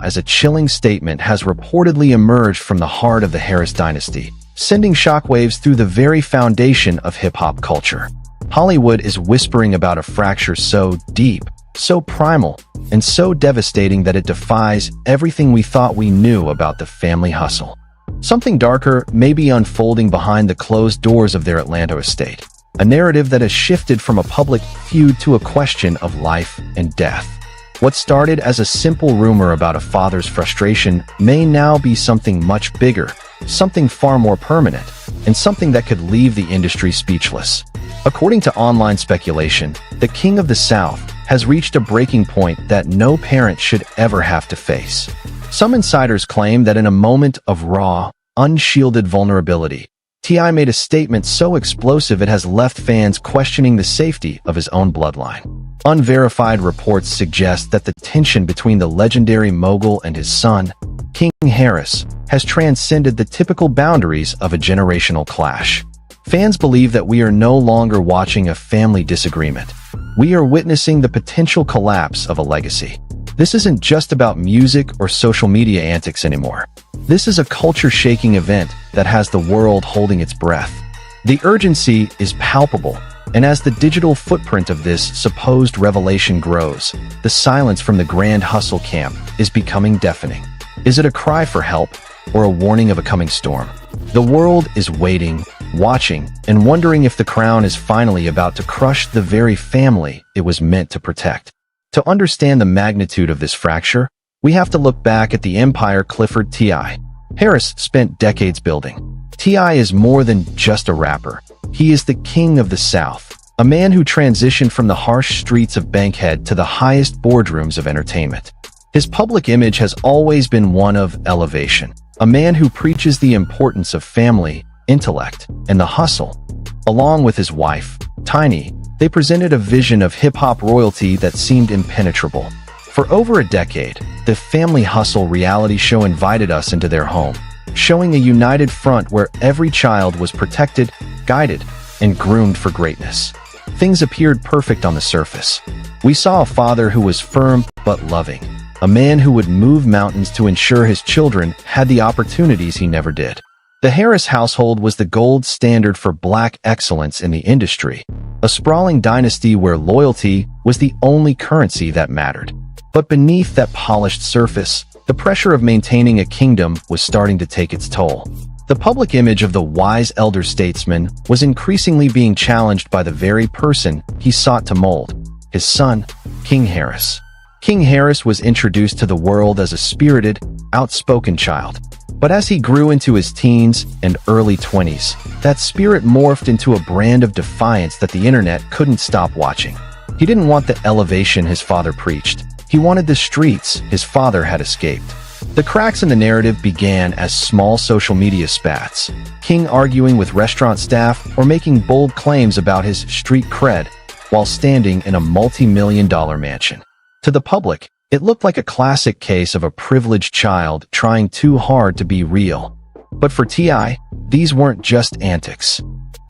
as a chilling statement has reportedly emerged from the heart of the Harris dynasty, sending shockwaves through the very foundation of hip-hop culture. Hollywood is whispering about a fracture so deep, so primal, and so devastating that it defies everything we thought we knew about the family hustle. Something darker may be unfolding behind the closed doors of their Atlanta estate, a narrative that has shifted from a public feud to a question of life and death. What started as a simple rumor about a father's frustration may now be something much bigger, something far more permanent, and something that could leave the industry speechless. According to online speculation, the King of the South has reached a breaking point that no parent should ever have to face. Some insiders claim that in a moment of raw, unshielded vulnerability, T.I. made a statement so explosive it has left fans questioning the safety of his own bloodline. Unverified reports suggest that the tension between the legendary mogul and his son, King Harris, has transcended the typical boundaries of a generational clash. Fans believe that we are no longer watching a family disagreement. We are witnessing the potential collapse of a legacy. This isn't just about music or social media antics anymore. This is a culture-shaking event that has the world holding its breath. The urgency is palpable, and as the digital footprint of this supposed revelation grows, the silence from the grand hustle camp is becoming deafening. Is it a cry for help or a warning of a coming storm? The world is waiting, watching, and wondering if the crown is finally about to crush the very family it was meant to protect. To understand the magnitude of this fracture, we have to look back at the empire Clifford T.I. Harris spent decades building. T.I. is more than just a rapper. He is the king of the South, a man who transitioned from the harsh streets of Bankhead to the highest boardrooms of entertainment. His public image has always been one of elevation, a man who preaches the importance of family, intellect, and the hustle. Along with his wife, Tiny, they presented a vision of hip-hop royalty that seemed impenetrable. For over a decade, the Family Hustle reality show invited us into their home, showing a united front where every child was protected, guided, and groomed for greatness. Things appeared perfect on the surface. We saw a father who was firm but loving, a man who would move mountains to ensure his children had the opportunities he never did. The Harris household was the gold standard for Black excellence in the industry, a sprawling dynasty where loyalty was the only currency that mattered. But beneath that polished surface, the pressure of maintaining a kingdom was starting to take its toll. The public image of the wise elder statesman was increasingly being challenged by the very person he sought to mold, his son, King Harris. King Harris was introduced to the world as a spirited, outspoken child. But as he grew into his teens and early 20s, that spirit morphed into a brand of defiance that the internet couldn't stop watching. He didn't want the elevation his father preached. He wanted the streets his father had escaped. The cracks in the narrative began as small social media spats, King arguing with restaurant staff or making bold claims about his street cred while standing in a multi-million-dollar mansion. To the public, it looked like a classic case of a privileged child trying too hard to be real. But for T.I., these weren't just antics.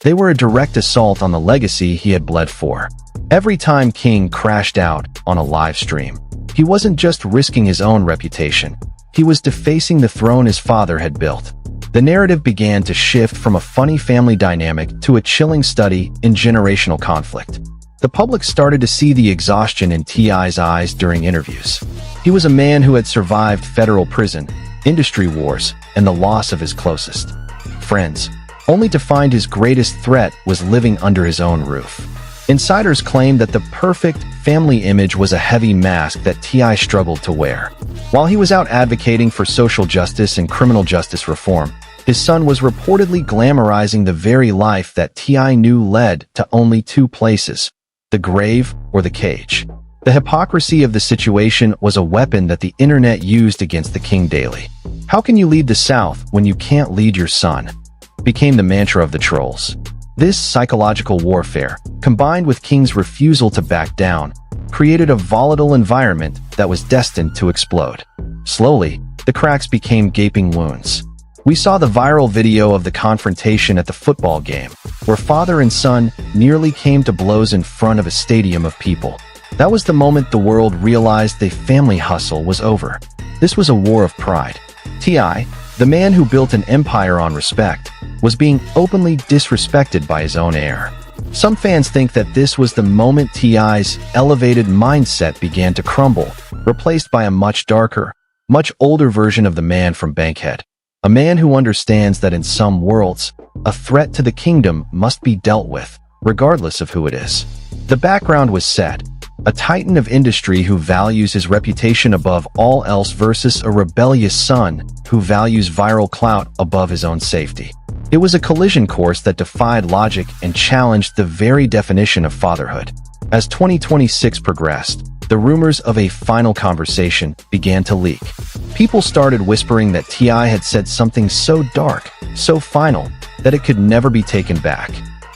They were a direct assault on the legacy he had bled for. Every time King crashed out on a live stream, he wasn't just risking his own reputation. He was defacing the throne his father had built. The narrative began to shift from a funny family dynamic to a chilling study in generational conflict. The public started to see the exhaustion in T.I.'s eyes during interviews. He was a man who had survived federal prison, industry wars, and the loss of his closest friends, only to find his greatest threat was living under his own roof. Insiders claimed that the perfect family image was a heavy mask that T.I. struggled to wear. While he was out advocating for social justice and criminal justice reform, his son was reportedly glamorizing the very life that T.I. knew led to only two places: the grave or the cage. The hypocrisy of the situation was a weapon that the internet used against the king daily. "How can you lead the South when you can't lead your son?" became the mantra of the trolls. This psychological warfare, combined with King's refusal to back down, created a volatile environment that was destined to explode. Slowly, the cracks became gaping wounds. We saw the viral video of the confrontation at the football game, where father and son nearly came to blows in front of a stadium of people. That was the moment the world realized the family hustle was over. This was a war of pride. T.I., the man who built an empire on respect, was being openly disrespected by his own heir. Some fans think that this was the moment T.I.'s elevated mindset began to crumble, replaced by a much darker, much older version of the man from Bankhead. A man who understands that in some worlds, a threat to the kingdom must be dealt with, regardless of who it is. The background was set: a titan of industry who values his reputation above all else versus a rebellious son who values viral clout above his own safety. It was a collision course that defied logic and challenged the very definition of fatherhood. As 2026 progressed, the rumors of a final conversation began to leak. People started whispering that T.I. had said something so dark, so final, that it could never be taken back.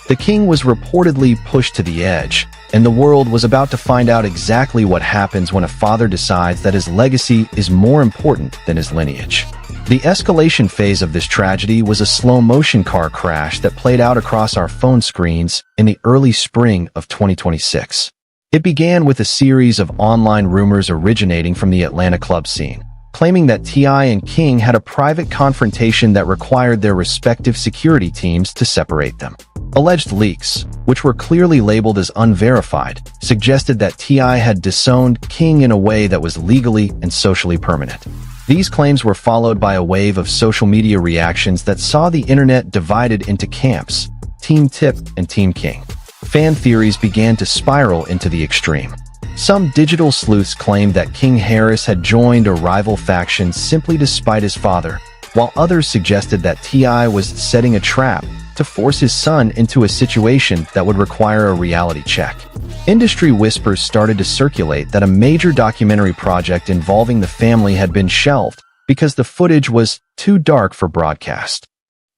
The king was reportedly pushed to the edge, and the world was about to find out exactly what happens when a father decides that his legacy is more important than his lineage. The escalation phase of this tragedy was a slow-motion car crash that played out across our phone screens in the early spring of 2026. It began with a series of online rumors originating from the Atlanta club scene, claiming that T.I. and King had a private confrontation that required their respective security teams to separate them. Alleged leaks, which were clearly labeled as unverified, suggested that T.I. had disowned King in a way that was legally and socially permanent. These claims were followed by a wave of social media reactions that saw the internet divided into camps: Team Tip and Team King. Fan theories began to spiral into the extreme. Some digital sleuths claimed that King Harris had joined a rival faction simply to spite his father, while others suggested that T.I. was setting a trap to force his son into a situation that would require a reality check. Industry whispers started to circulate that a major documentary project involving the family had been shelved because the footage was too dark for broadcast.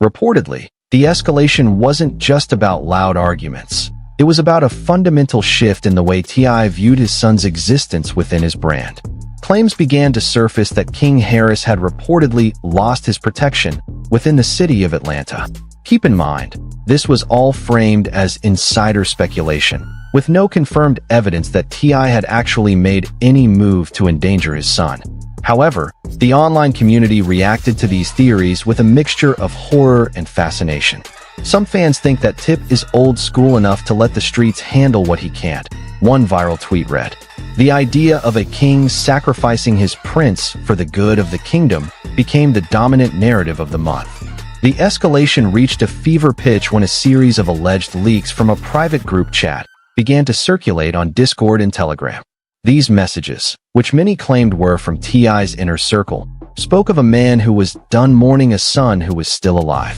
Reportedly, the escalation wasn't just about loud arguments. It was about a fundamental shift in the way T.I. viewed his son's existence within his brand. Claims began to surface that King Harris had reportedly lost his protection within the city of Atlanta. Keep in mind, this was all framed as insider speculation, with no confirmed evidence that T.I. had actually made any move to endanger his son. However, the online community reacted to these theories with a mixture of horror and fascination. Some fans think that Tip is old school enough to let the streets handle what he can't. One viral tweet read, "The idea of a king sacrificing his prince for the good of the kingdom became the dominant narrative of the month." The escalation reached a fever pitch when a series of alleged leaks from a private group chat began to circulate on Discord and Telegram. These messages, which many claimed were from T.I.'s inner circle, spoke of a man who was done mourning a son who was still alive.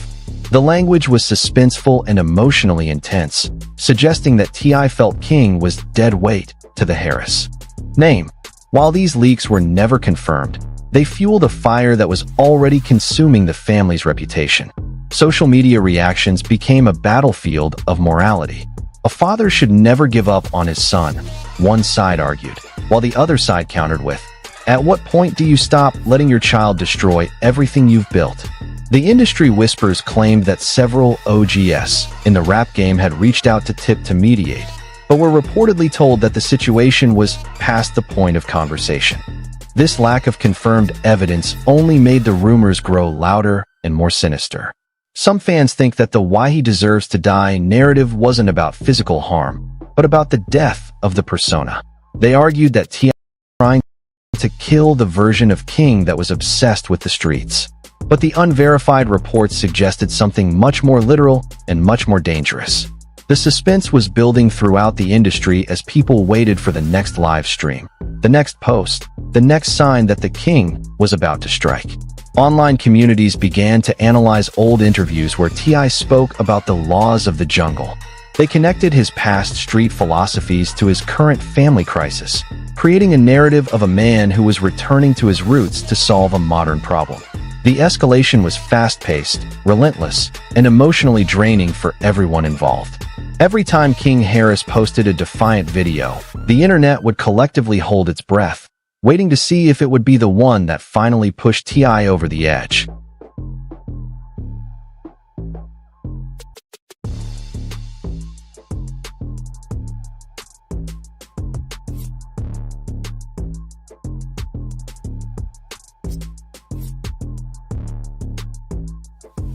The language was suspenseful and emotionally intense, suggesting that T.I. felt King was dead weight to the Harris name. While these leaks were never confirmed, they fueled a fire that was already consuming the family's reputation. Social media reactions became a battlefield of morality. A father should never give up on his son, one side argued, while the other side countered with, "At what point do you stop letting your child destroy everything you've built?" The industry whispers claimed that several OGs in the rap game had reached out to Tip to mediate, but were reportedly told that the situation was past the point of conversation. This lack of confirmed evidence only made the rumors grow louder and more sinister. Some fans think that the "why he deserves to die" narrative wasn't about physical harm, but about the death of the persona. They argued that T.I. was trying to kill the version of King that was obsessed with the streets. But the unverified reports suggested something much more literal and much more dangerous. The suspense was building throughout the industry as people waited for the next live stream, the next post, the next sign that the king was about to strike. Online communities began to analyze old interviews where T.I. spoke about the laws of the jungle. They connected his past street philosophies to his current family crisis, creating a narrative of a man who was returning to his roots to solve a modern problem. The escalation was fast-paced, relentless, and emotionally draining for everyone involved. Every time King Harris posted a defiant video, the internet would collectively hold its breath, waiting to see if it would be the one that finally pushed T.I. over the edge.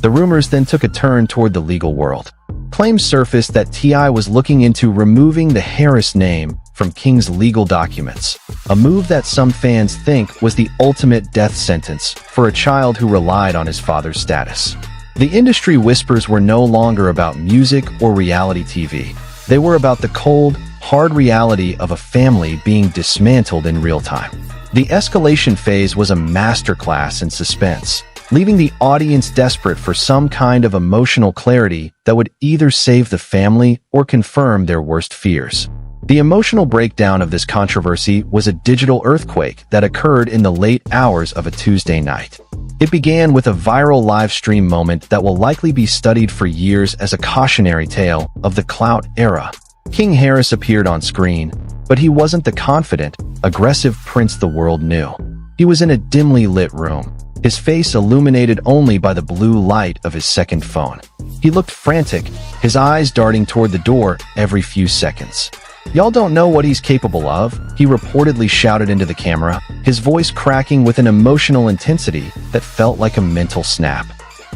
The rumors then took a turn toward the legal world. Claims surfaced that T.I. was looking into removing the Harris name from King's legal documents, a move that some fans think was the ultimate death sentence for a child who relied on his father's status. The industry whispers were no longer about music or reality TV. They were about the cold, hard reality of a family being dismantled in real time. The escalation phase was a masterclass in suspense, leaving the audience desperate for some kind of emotional clarity that would either save the family or confirm their worst fears. The emotional breakdown of this controversy was a digital earthquake that occurred in the late hours of a Tuesday night. It began with a viral live stream moment that will likely be studied for years as a cautionary tale of the clout era. King Harris appeared on screen, but he wasn't the confident, aggressive prince the world knew. He was in a dimly lit room, his face illuminated only by the blue light of his second phone. He looked frantic, his eyes darting toward the door every few seconds. "Y'all don't know what he's capable of," he reportedly shouted into the camera, his voice cracking with an emotional intensity that felt like a mental snap.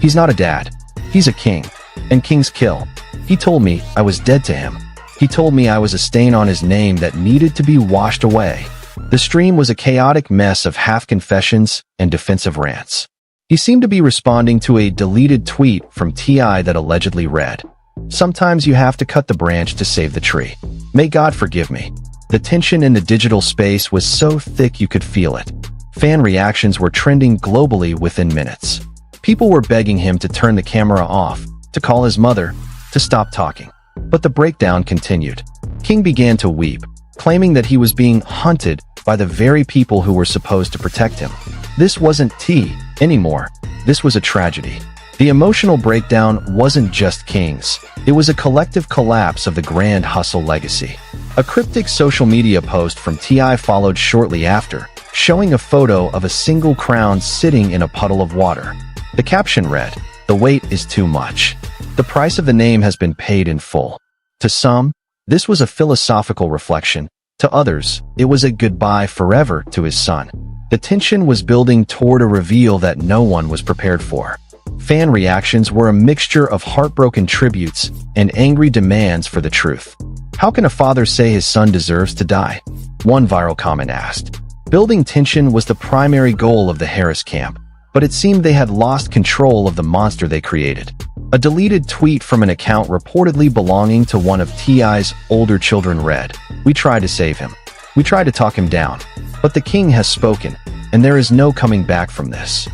"He's not a dad. He's a king. And kings kill. He told me I was dead to him. He told me I was a stain on his name that needed to be washed away." The stream was a chaotic mess of half-confessions and defensive rants. He seemed to be responding to a deleted tweet from T.I. that allegedly read, "Sometimes you have to cut the branch to save the tree. May God forgive me." The tension in the digital space was so thick you could feel it. Fan reactions were trending globally within minutes. People were begging him to turn the camera off, to call his mother, to stop talking. But the breakdown continued. King began to weep, claiming that he was being hunted by the very people who were supposed to protect him. This wasn't tea anymore. This was a tragedy. The emotional breakdown wasn't just King's. It was a collective collapse of the Grand Hustle legacy. A cryptic social media post from T.I. followed shortly after, showing a photo of a single crown sitting in a puddle of water. The caption read, "The wait is too much. The price of the name has been paid in full." To some, this was a philosophical reflection. To others, it was a goodbye forever to his son. The tension was building toward a reveal that no one was prepared for. Fan reactions were a mixture of heartbroken tributes and angry demands for the truth. "How can a father say his son deserves to die?" one viral comment asked. Building tension was the primary goal of the Harris camp, but it seemed they had lost control of the monster they created. A deleted tweet from an account reportedly belonging to one of T.I.'s older children read, "We tried to save him. We tried to talk him down. But the king has spoken, and there is no coming back from this."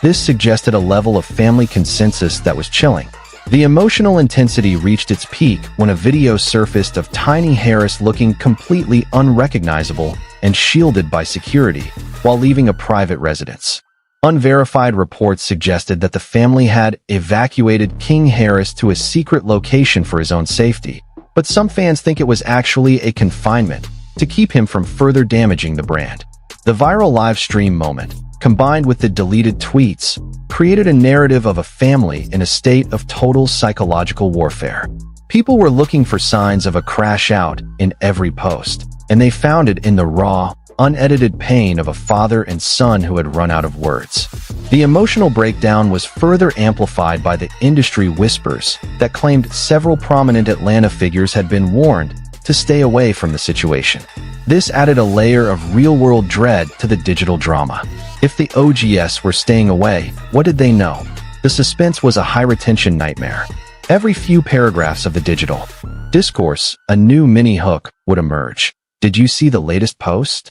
This suggested a level of family consensus that was chilling. The emotional intensity reached its peak when a video surfaced of tiny Harris looking completely unrecognizable and shielded by security while leaving a private residence. Unverified reports suggested that the family had evacuated King Harris to a secret location for his own safety, but some fans think it was actually a confinement to keep him from further damaging the brand. The viral live stream moment, combined with the deleted tweets, created a narrative of a family in a state of total psychological warfare. People were looking for signs of a crash out in every post, and they found it in the raw, unedited pain of a father and son who had run out of words. The emotional breakdown was further amplified by the industry whispers that claimed several prominent Atlanta figures had been warned to stay away from the situation. This added a layer of real-world dread to the digital drama. If the OGs were staying away, what did they know? The suspense was a high-retention nightmare. Every few paragraphs of the digital discourse, a new mini-hook would emerge. Did you see the latest post?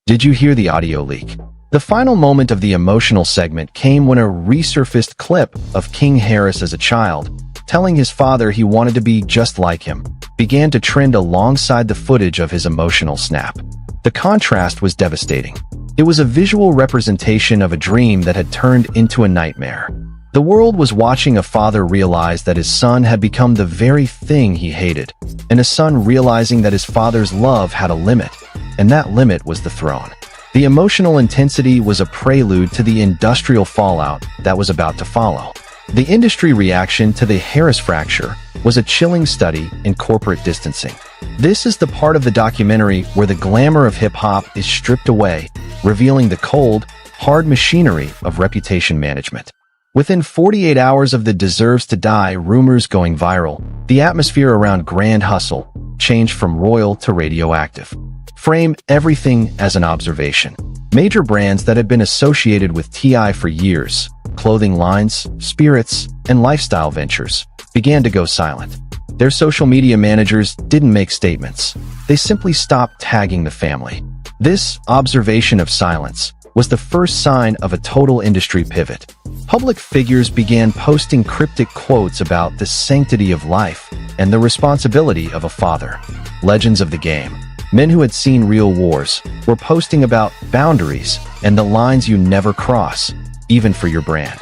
Did you hear the audio leak? The final moment of the emotional segment came when a resurfaced clip of King Harris as a child, telling his father he wanted to be just like him, began to trend alongside the footage of his emotional snap. The contrast was devastating. It was a visual representation of a dream that had turned into a nightmare. The world was watching a father realize that his son had become the very thing he hated, and a son realizing that his father's love had a limit, and that limit was the throne. The emotional intensity was a prelude to the industrial fallout that was about to follow. The industry reaction to the Harris fracture was a chilling study in corporate distancing. This is the part of the documentary where the glamour of hip-hop is stripped away, revealing the cold, hard machinery of reputation management. Within 48 hours of the Deserves to Die rumors going viral, the atmosphere around Grand Hustle changed from royal to radioactive. Frame everything as an observation. Major brands that had been associated with T.I. for years, clothing lines, spirits, and lifestyle ventures, began to go silent. Their social media managers didn't make statements. They simply stopped tagging the family. This observation of silence was the first sign of a total industry pivot. Public figures began posting cryptic quotes about the sanctity of life and the responsibility of a father. Legends of the game. Men who had seen real wars were posting about boundaries and the lines you never cross, even for your brand.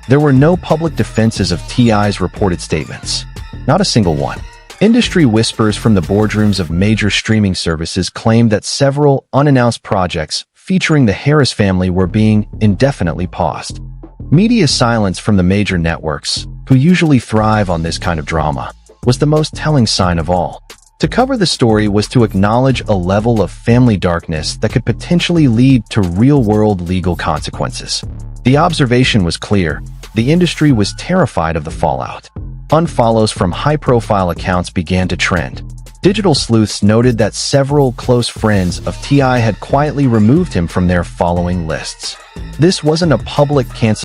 There were no public defenses of T.I.'s reported statements. Not a single one. Industry whispers from the boardrooms of major streaming services claimed that several unannounced projects featuring the Harris family were being indefinitely paused. Media silence from the major networks, who usually thrive on this kind of drama, was the most telling sign of all. To cover the story was to acknowledge a level of family darkness that could potentially lead to real-world legal consequences. The observation was clear. The industry was terrified of the fallout. Unfollows from high-profile accounts began to trend. Digital sleuths noted that several close friends of T.I. had quietly removed him from their following lists. This wasn't a public cancellation.